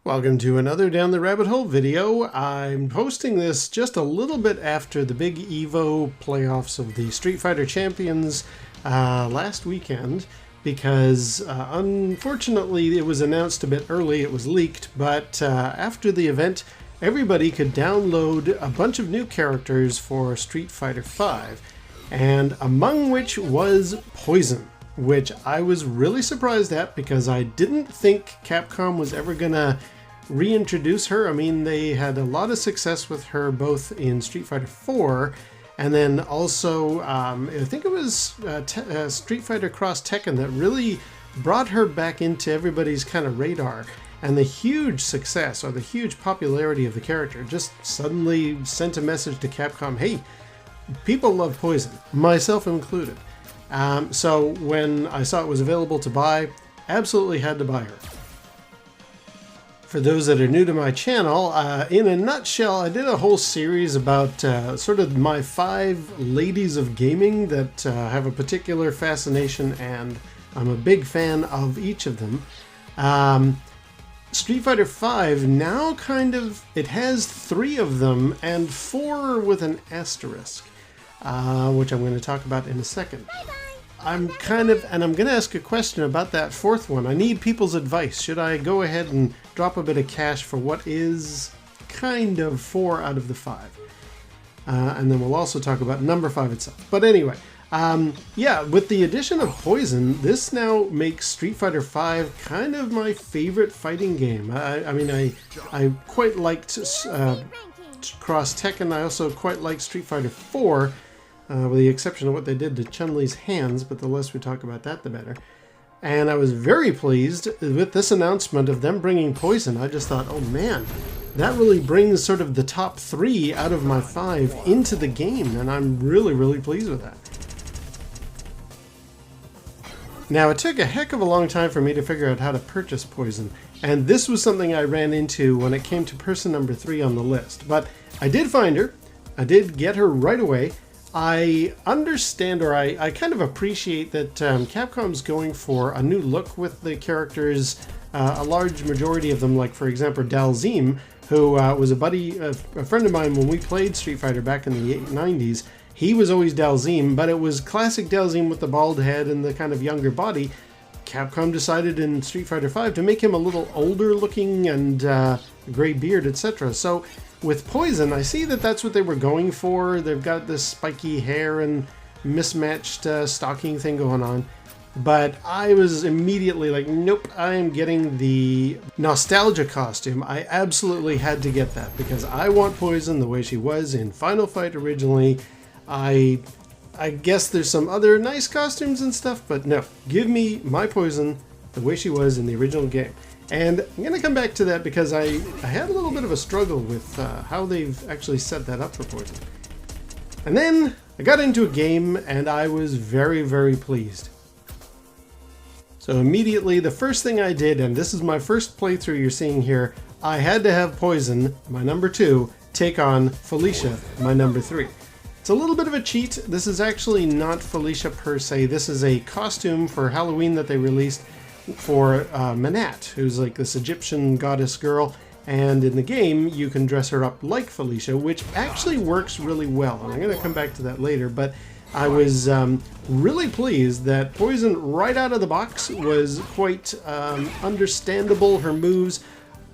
Welcome to another Down the Rabbit Hole video. I'm posting this just a little bit after the big EVO playoffs of the Street Fighter Champions last weekend because unfortunately it was announced a bit early, it was leaked, but after the event everybody could download a bunch of new characters for Street Fighter V, and among which was Poison, which I was really surprised at because I didn't think Capcom was ever gonna reintroduce her. I mean, they had a lot of success with her both in Street Fighter 4 and then also I think it was Street Fighter Cross Tekken that really brought her back into everybody's kind of radar, and the huge success or the huge popularity of the character just suddenly sent a message to Capcom, hey, people love Poison, myself included. So when I saw it was available to buy, absolutely had to buy her. For those that are new to my channel, in a nutshell, I did a whole series about sort of my 5 ladies of gaming that have a particular fascination, and I'm a big fan of each of them. Street Fighter V now it has 3 of them and 4 with an asterisk, which I'm going to talk about in a second. I'm going to ask a question about that 4th one. I need people's advice. Should I go ahead and drop a bit of cash for what is kind of 4 out of the 5? And then we'll also talk about number 5 itself. But anyway, yeah, with the addition of Poison, this now makes Street Fighter V kind of my favorite fighting game. I mean, I quite liked Cross Tekken. I also quite liked Street Fighter 4. With the exception of what they did to Chun-Li's hands, but the less we talk about that, the better. And I was very pleased with this announcement of them bringing Poison. I just thought, oh man, that really brings sort of the top 3 out of my 5 into the game, and I'm really, really pleased with that. Now, it took a heck of a long time for me to figure out how to purchase Poison, and this was something I ran into when it came to person number 3 on the list. But I did find her. I did get her right away. I understand, or I kind of appreciate that Capcom's going for a new look with the characters, a large majority of them, like for example Dalzim, who was a friend of mine when we played Street Fighter back in the 90s. He was always Dalzim, but it was classic Dalzim with the bald head and the kind of younger body. Capcom decided in Street Fighter V to make him a little older looking and gray beard, etc. So with Poison, I see that that's what they were going for. They've got this spiky hair and mismatched stocking thing going on. But I was immediately like, nope, I am getting the nostalgia costume. I absolutely had to get that because I want Poison the way she was in Final Fight originally. I guess there's some other nice costumes and stuff, but no, give me my Poison the way she was in the original game. And I'm going to come back to that because I had a little bit of a struggle with how they've actually set that up for Poison. And then I got into a game and I was very, very pleased. So immediately the first thing I did, and this is my first playthrough you're seeing here, I had to have Poison, my number 2, take on Felicia, my number 3. It's a little bit of a cheat. This is actually not Felicia per se. This is a costume for Halloween that they released for Manat, who's like this Egyptian goddess girl, and in the game you can dress her up like Felicia, which actually works really well, and I'm going to come back to that later. But I was really pleased that Poison right out of the box was quite understandable. Her moves,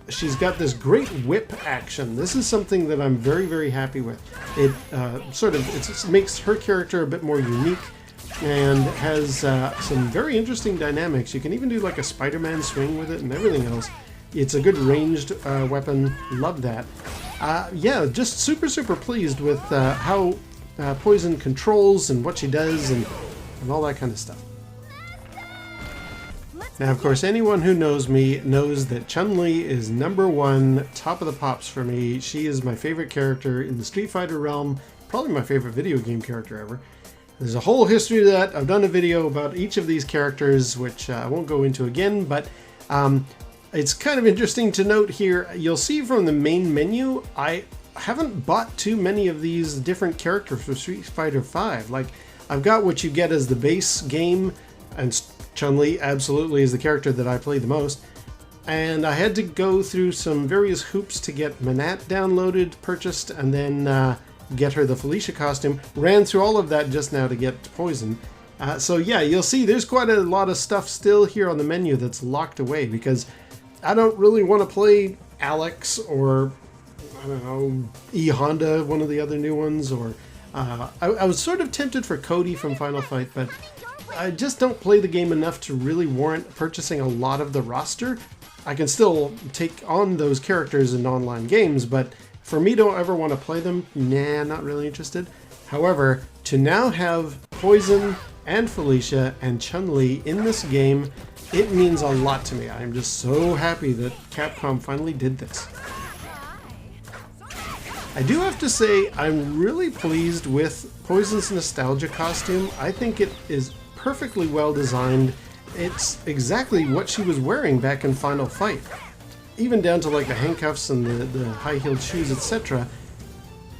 she's got this great whip action. This is something that I'm very, very happy with. It it makes her character a bit more unique and has some very interesting dynamics. You can even do like a Spider-Man swing with it and everything else. It's a good ranged weapon. Love that. Yeah, just super, super pleased with how Poison controls and what she does and all that kind of stuff. Now, of course, anyone who knows me knows that Chun-Li is number 1, top of the pops for me. She is my favorite character in the Street Fighter realm, probably my favorite video game character ever. There's a whole history to that. I've done a video about each of these characters, which I won't go into again, but it's kind of interesting to note here. You'll see from the main menu, I haven't bought too many of these different characters for Street Fighter V. Like, I've got what you get as the base game, and Chun-Li absolutely is the character that I play the most. and I had to go through some various hoops to get Manat downloaded, purchased, and then get her the Felicia costume. Ran through all of that just now to get Poison. So yeah, you'll see there's quite a lot of stuff still here on the menu that's locked away because I don't really want to play Alex or, I don't know, E Honda, one of the other new ones, or I was sort of tempted for Cody from Final Fight, but I just don't play the game enough to really warrant purchasing a lot of the roster. I can still take on those characters in online games, but for me to ever want to play them, nah, not really interested. However, to now have Poison and Felicia and Chun-Li in this game, it means a lot to me. I'm just so happy that Capcom finally did this. I do have to say, I'm really pleased with Poison's nostalgia costume. I think it is perfectly well designed. It's exactly what she was wearing back in Final Fight. Even down to like the handcuffs and the high-heeled shoes, etc.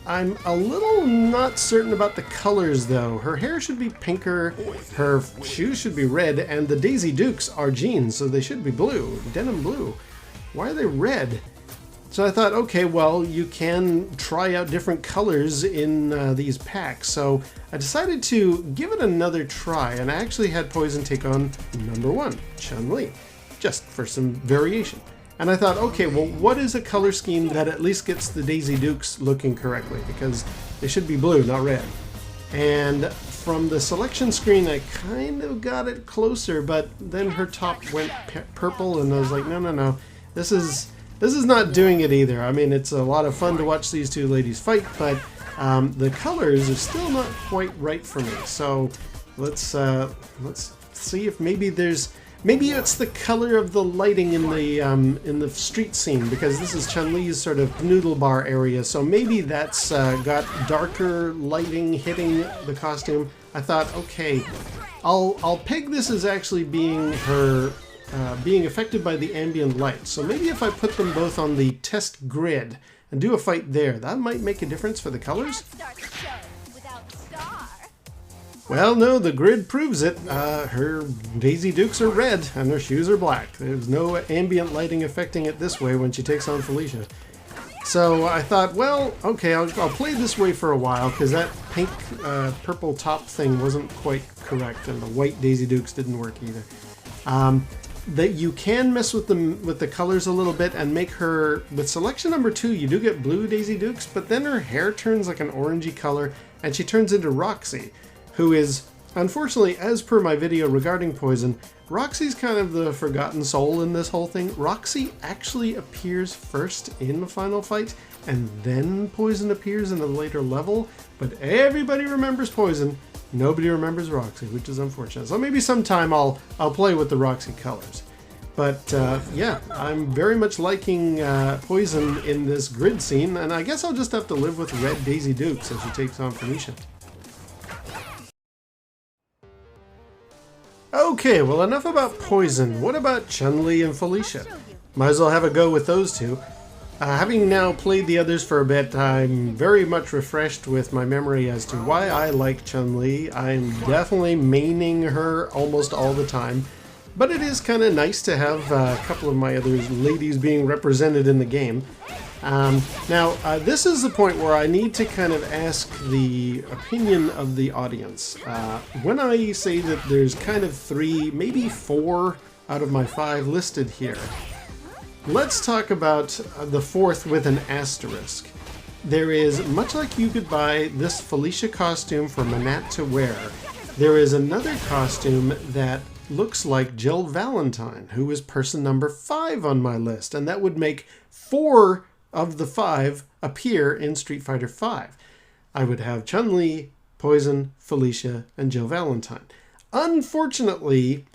I'm a little not certain about the colors though. Her hair should be pinker, her shoes should be red, and the Daisy Dukes are jeans, so they should be blue, denim blue. Why are they red? So I thought, okay, well, you can try out different colors in these packs. So I decided to give it another try, and I actually had Poison take on number 1, Chun-Li, just for some variation. And I thought, okay, well, what is a color scheme that at least gets the Daisy Dukes looking correctly? Because they should be blue, not red. And from the selection screen, I kind of got it closer, but then her top went purple, and I was like, no, this is not doing it either. I mean, it's a lot of fun to watch these two ladies fight, but the colors are still not quite right for me. So let's see if maybe it's the color of the lighting in the street scene, because this is Chun-Li's sort of noodle bar area. So maybe that's got darker lighting hitting the costume. I thought, okay, I'll peg this as actually being her. Being affected by the ambient light. So maybe if I put them both on the test grid and do a fight there, that might make a difference for the colors. Well, no, the grid proves it. Her Daisy Dukes are red and her shoes are black. There's no ambient lighting affecting it this way when she takes on Felicia. So I thought, well, okay, I'll play this way for a while, because that pink purple top thing wasn't quite correct, and the white Daisy Dukes didn't work either. That you can mess with the colors a little bit and make her, with selection number 2, you do get blue Daisy Dukes, but then her hair turns like an orangey color and she turns into Roxy, who is, unfortunately, as per my video regarding Poison, Roxy's kind of the forgotten soul in this whole thing. Roxy actually appears first in the Final Fight, and then Poison appears in a later level, but everybody remembers Poison. Nobody remembers Roxy, which is unfortunate. So maybe sometime I'll play with the Roxy colors. But yeah, I'm very much liking Poison in this grid scene, and I guess I'll just have to live with red Daisy Dukes as she takes on Felicia. Okay, well, enough about Poison. What about Chun-Li and Felicia? Might as well have a go with those two. Having now played the others for a bit, I'm very much refreshed with my memory as to why I like Chun-Li. I'm definitely maining her almost all the time, but it is kind of nice to have a couple of my other ladies being represented in the game. Now, this is the point where I need to kind of ask the opinion of the audience. When I say that there's kind of 3, maybe 4 out of my 5 listed here, let's talk about the 4th with an asterisk. There is, much like you could buy this Felicia costume for Manat to wear, there is another costume that looks like Jill Valentine, who is person number 5 on my list, and that would make 4 of the 5 appear in Street Fighter V. I would have Chun-Li, Poison, Felicia, and Jill Valentine. Unfortunately,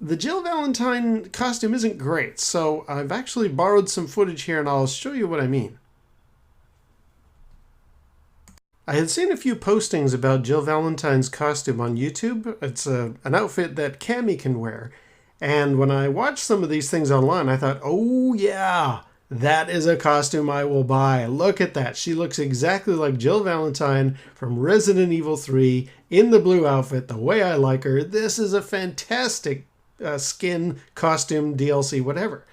the Jill Valentine costume isn't great, so I've actually borrowed some footage here and I'll show you what I mean. I had seen a few postings about Jill Valentine's costume on YouTube. It's an outfit that Cammy can wear. And when I watched some of these things online, I thought, oh yeah, that is a costume I will buy. Look at that. She looks exactly like Jill Valentine from Resident Evil 3 in the blue outfit, the way I like her. This is a fantastic skin, costume, DLC, whatever.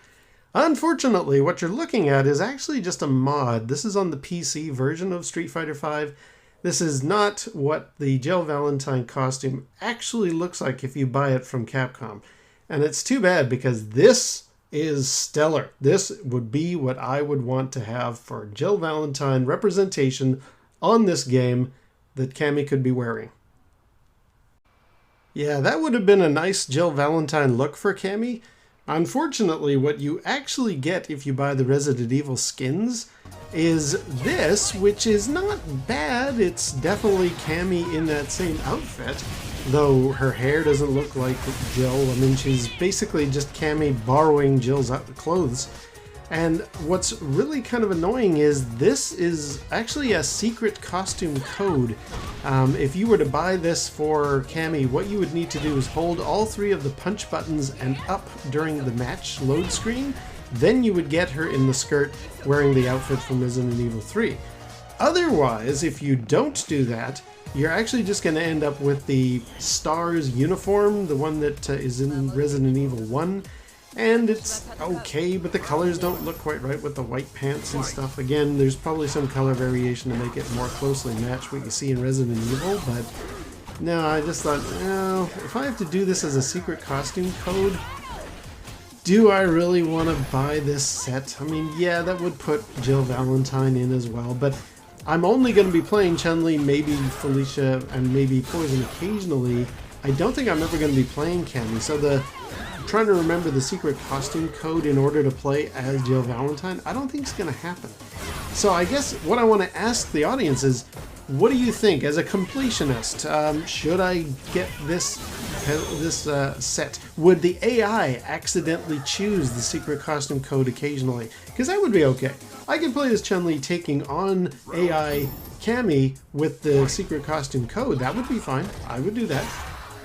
Unfortunately, what you're looking at is actually just a mod. This is on the PC version of Street Fighter V. This is not what the Jill Valentine costume actually looks like if you buy it from Capcom. And it's too bad because this is stellar. This would be what I would want to have for Jill Valentine representation on this game that Cammy could be wearing. Yeah, that would have been a nice Jill Valentine look for Cammy. Unfortunately, what you actually get if you buy the Resident Evil skins is this, which is not bad. It's definitely Cammy in that same outfit, though her hair doesn't look like Jill. I mean, she's basically just Cammy borrowing Jill's clothes. And what's really kind of annoying is this is actually a secret costume code. If you were to buy this for Cammy, what you would need to do is hold all 3 of the punch buttons and up during the match load screen. Then you would get her in the skirt wearing the outfit from Resident Evil 3. Otherwise, if you don't do that, you're actually just going to end up with the STARS uniform, the one that is in Resident Evil 1. And it's okay, but the colors don't look quite right with the white pants and stuff. Again, there's probably some color variation to make it more closely match what you see in Resident Evil, but no, I just thought, no, if I have to do this as a secret costume code, do I really want to buy this set? I mean, yeah, that would put Jill Valentine in as well, but I'm only going to be playing Chun-Li, maybe Felicia, and maybe Poison occasionally. I don't think I'm ever going to be playing Cammy, so I'm trying to remember the secret costume code in order to play as Jill Valentine. I don't think it's going to happen. So I guess what I want to ask the audience is, what do you think as a completionist? Should I get this set? Would the AI accidentally choose the secret costume code occasionally? Because that would be okay. I could play as Chun-Li taking on AI Cammy with the secret costume code. That would be fine. I would do that.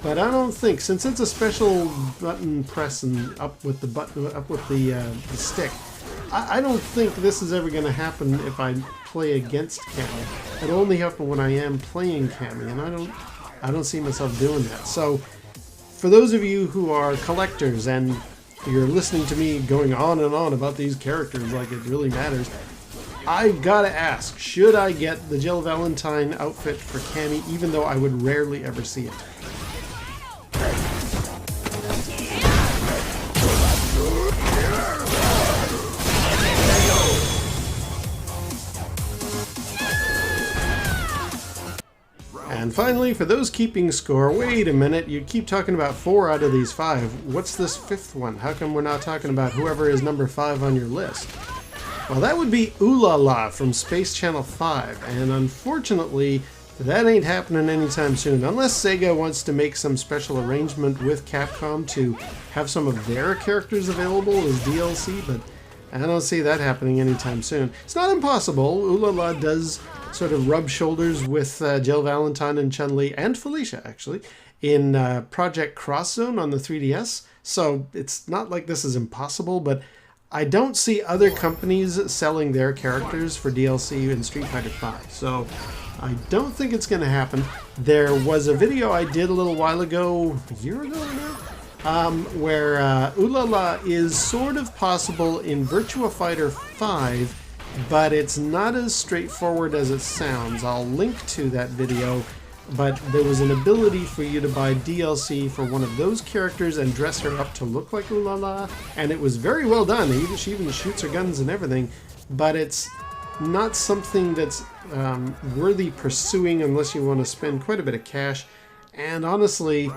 But I don't think, since it's a special button press and up with the button, up with the stick, I don't think this is ever going to happen if I play against Cammy. It'll only happen when I am playing Cammy, and I don't see myself doing that. So, for those of you who are collectors and you're listening to me going on and on about these characters like it really matters, I've got to ask, should I get the Jill Valentine outfit for Cammy, even though I would rarely ever see it? And finally, for those keeping score, wait a minute, you keep talking about 4 out of these 5. What's this 5th one? How come we're not talking about whoever is number 5 on your list? Well, that would be Ooh La La from Space Channel 5, and unfortunately, that ain't happening anytime soon, unless Sega wants to make some special arrangement with Capcom to have some of their characters available as DLC, but I don't see that happening anytime soon. It's not impossible. Ooh La La does sort of rub shoulders with Jill Valentine and Chun-Li, and Felicia, actually, in Project Cross Zone on the 3DS, so it's not like this is impossible, but I don't see other companies selling their characters for DLC in Street Fighter V, so I don't think it's going to happen. There was a video I did a little while ago, a year ago now, where Ooh La La is sort of possible in Virtua Fighter 5, but it's not as straightforward as it sounds. I'll link to that video, but there was an ability for you to buy DLC for one of those characters and dress her up to look like Ooh La La, and it was very well done. She even shoots her guns and everything, but it's not something that's worthy pursuing unless you want to spend quite a bit of cash. And honestly,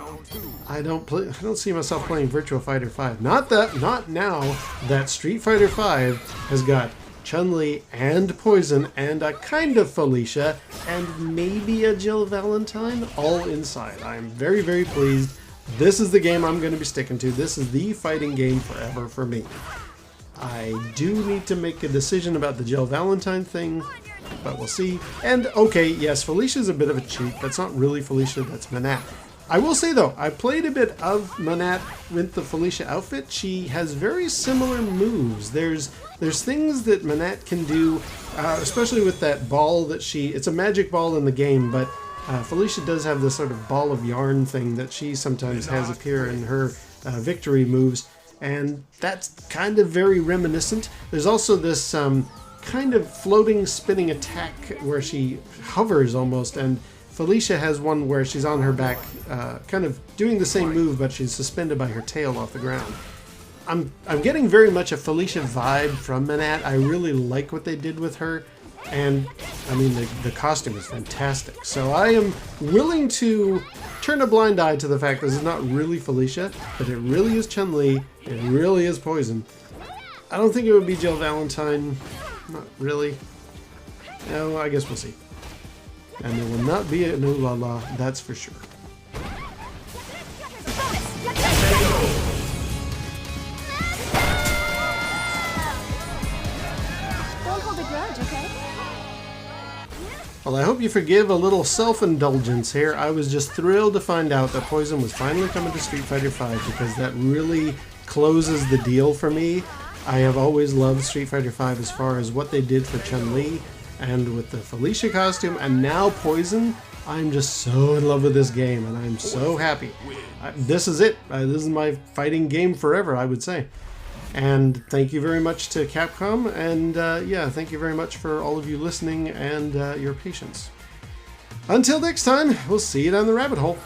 I don't see myself playing Virtua Fighter 5. Not now that Street Fighter 5 has got Chun-Li and Poison and a kind of Felicia and maybe a Jill Valentine all inside. I am very, very pleased. This is the game I'm going to be sticking to. This is the fighting game forever for me. I do need to make a decision about the Jill Valentine thing, but we'll see. And okay, yes, Felicia's a bit of a cheat. That's not really Felicia, that's Manat. I will say though, I played a bit of Manat with the Felicia outfit. She has very similar moves. There's things that Manat can do, especially with that ball that it's a magic ball in the game, but Felicia does have this sort of ball of yarn thing that she sometimes has appear in her victory moves, and that's kind of very reminiscent. There's also this kind of floating, spinning attack where she hovers almost, and Felicia has one where she's on her back, kind of doing the same move, but she's suspended by her tail off the ground. I'm getting very much a Felicia vibe from Manat. I really like what they did with her, and I mean the costume is fantastic. So I am willing to turn a blind eye to the fact this is not really Felicia, but it really is Chun-Li. It really is Poison. I don't think it would be Jill Valentine. Not really. No, I guess we'll see. And there will not be an ooh la la, that's for sure. Don't hold a grudge, okay? Well, I hope you forgive a little self-indulgence here. I was just thrilled to find out that Poison was finally coming to Street Fighter V, because that really closes the deal for me. I have always loved Street Fighter V as far as what they did for Chun-Li, and with the Felicia costume, and now Poison. I'm just so in love with this game, and I'm so happy. This is it. This is my fighting game forever, I would say. And thank you very much to Capcom, and yeah, thank you very much for all of you listening and your patience. Until next time, we'll see you down the rabbit hole.